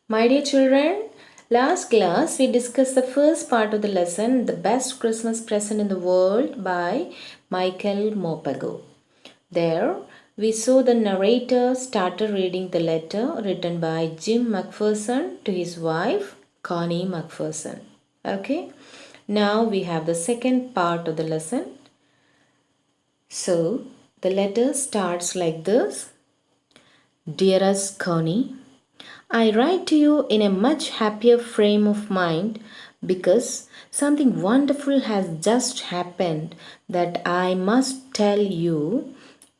My dear children, last class we discussed the first part of the lesson, The Best Christmas Present in the World by Michael Mopago. There, we saw the narrator started reading the letter written by Jim McPherson to his wife, Connie McPherson. Okay, now we have the second part of the lesson. So, the letter starts like this. Dearest Connie, I write to you in a much happier frame of mind because something wonderful has just happened that I must tell you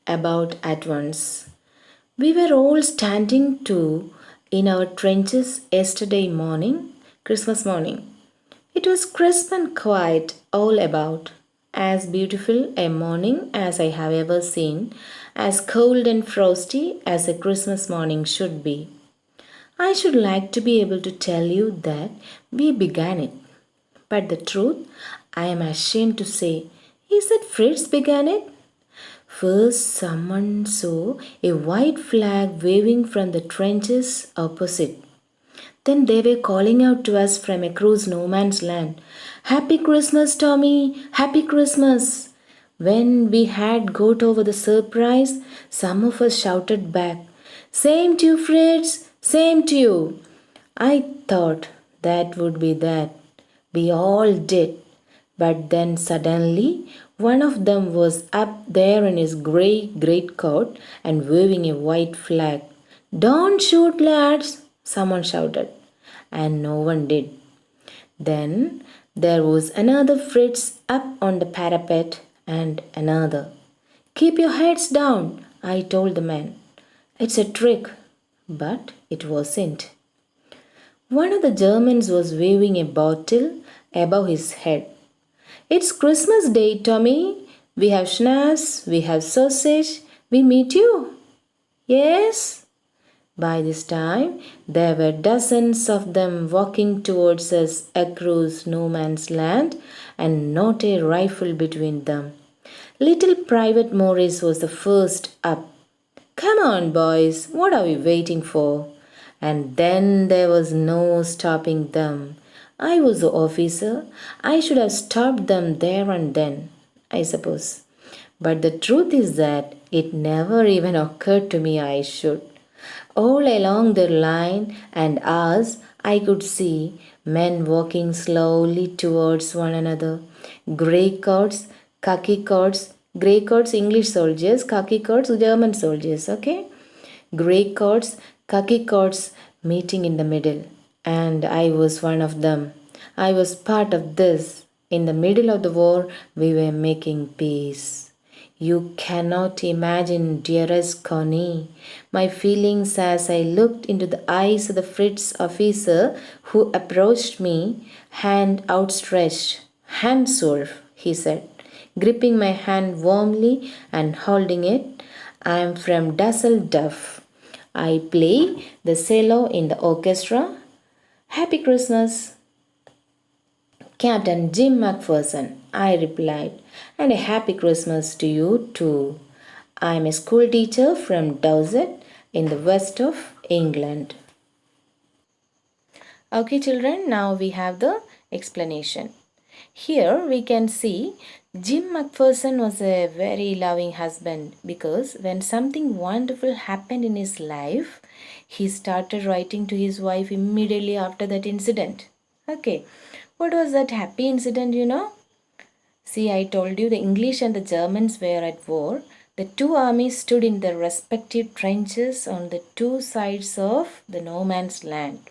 about at once. We were all standing in our trenches yesterday morning, Christmas morning. It was crisp and quiet all about, as beautiful a morning as I have ever seen, as cold and frosty as a Christmas morning should be. I should like to be able to tell you that we began it. But the truth, I am ashamed to say, is that Fritz began it. First, someone saw a white flag waving from the trenches opposite. Then they were calling out to us from across no man's land, Happy Christmas, Tommy! Happy Christmas! When we had got over the surprise, some of us shouted back, Same to you, Fritz! Same to you! I thought that would be that. We all did. But then suddenly, one of them was up there in his grey greatcoat and waving a white flag. Don't shoot, lads! Someone shouted. And no one did. Then there was another Fritz up on the parapet and another. Keep your heads down, I told the man. It's a trick. But it wasn't. One of the Germans was waving a bottle above his head. It's Christmas Day, Tommy. We have schnapps, we have sausage. We meet you. Yes? By this time, there were dozens of them walking towards us across no man's land and not a rifle between them. Little Private Morris was the first up. Come on, boys, what are we waiting for? And then there was no stopping them. I was the officer. I should have stopped them there and then, I suppose. But the truth is that it never even occurred to me I should. All along their line and ours, I could see men walking slowly towards one another. Grey coats, khaki coats, grey coats English soldiers, khaki coats German soldiers, okay? Grey coats, khaki coats meeting in the middle. And I was one of them. I was part of this. In the middle of the war, we were making peace. You cannot imagine, dearest Connie, my feelings as I looked into the eyes of the Fritz officer who approached me, hand outstretched. Hands, Wolf, he said, gripping my hand warmly and holding it. I am from Dusseldorf. I play the cello in the orchestra. Happy Christmas, Captain Jim McPherson, I replied, and a happy Christmas to you too. I am a school teacher from Dorset in the west of England. Okay, children, now we have the explanation. Here we can see Jim McPherson was a very loving husband because when something wonderful happened in his life, he started writing to his wife immediately after that incident. Okay, what was that happy incident, you know? See, I told you the English and the Germans were at war. The two armies stood in their respective trenches on the two sides of the no man's land.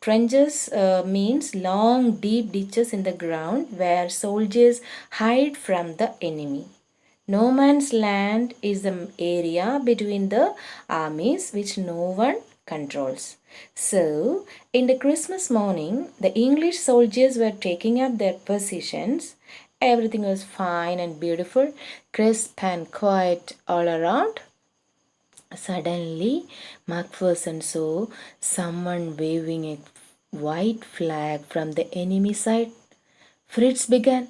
Trenches means long, deep ditches in the ground where soldiers hide from the enemy. No man's land is the area between the armies which no one controls. So, in the Christmas morning, the English soldiers were taking up their positions. Everything was fine and beautiful, crisp and quiet all around. Suddenly, McPherson saw someone waving a white flag from the enemy side. Fritz began.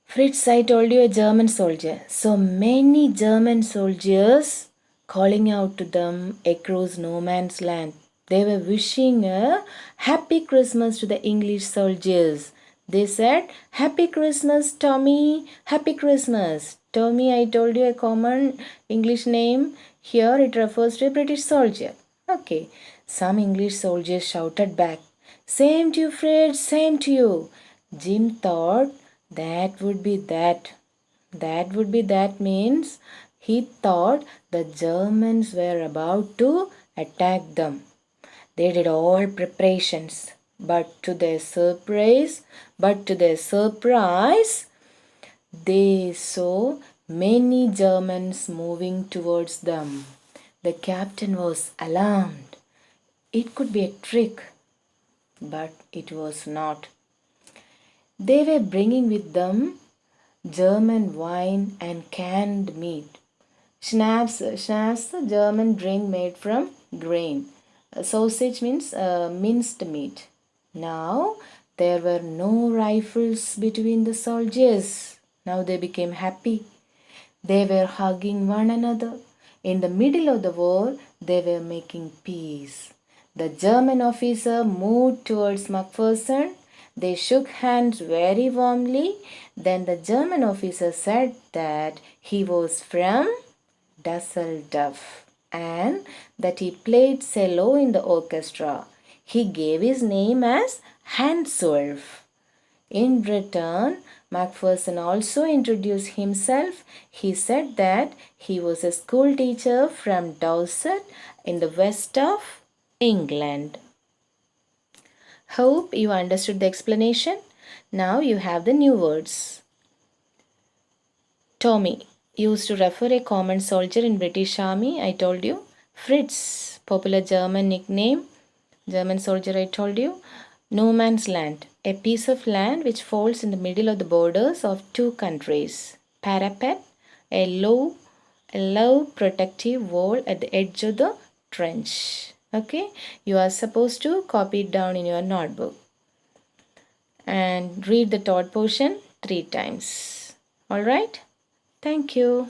Fritz, I told you, a German soldier. So many German soldiers calling out to them across no man's land. They were wishing a happy Christmas to the English soldiers. They said, Happy Christmas, Tommy. Happy Christmas. Tommy, I told you a common English name. Here it refers to a British soldier. Okay. Some English soldiers shouted back, Same to you, Fred, same to you. Jim thought that would be that. That would be that means he thought the Germans were about to attack them. They did all preparations, but to their surprise, they saw many Germans moving towards them. The captain was alarmed. It could be a trick, but it was not. They were bringing with them German wine and canned meat. Schnapps, the German drink made from grain. Sausage means minced meat. Now there were no rifles between the soldiers. Now they became happy. They were hugging one another. In the middle of the war, they were making peace. The German officer moved towards Macpherson. They shook hands very warmly. Then the German officer said that he was from Dusseldorf and that he played cello in the orchestra. He gave his name as Hans Wolf. In return, Macpherson also introduced himself. He said that he was a school teacher from Dorset in the west of England. Hope you understood the explanation. Now you have the new words. Tommy used to refer a common soldier in British Army, I told you. Fritz, popular German nickname, German soldier, I told you. No man's land, a piece of land which falls in the middle of the borders of two countries. Parapet, a low protective wall at the edge of the trench. Okay, you are supposed to copy it down in your notebook and read the thought portion 3 times. All right, thank you.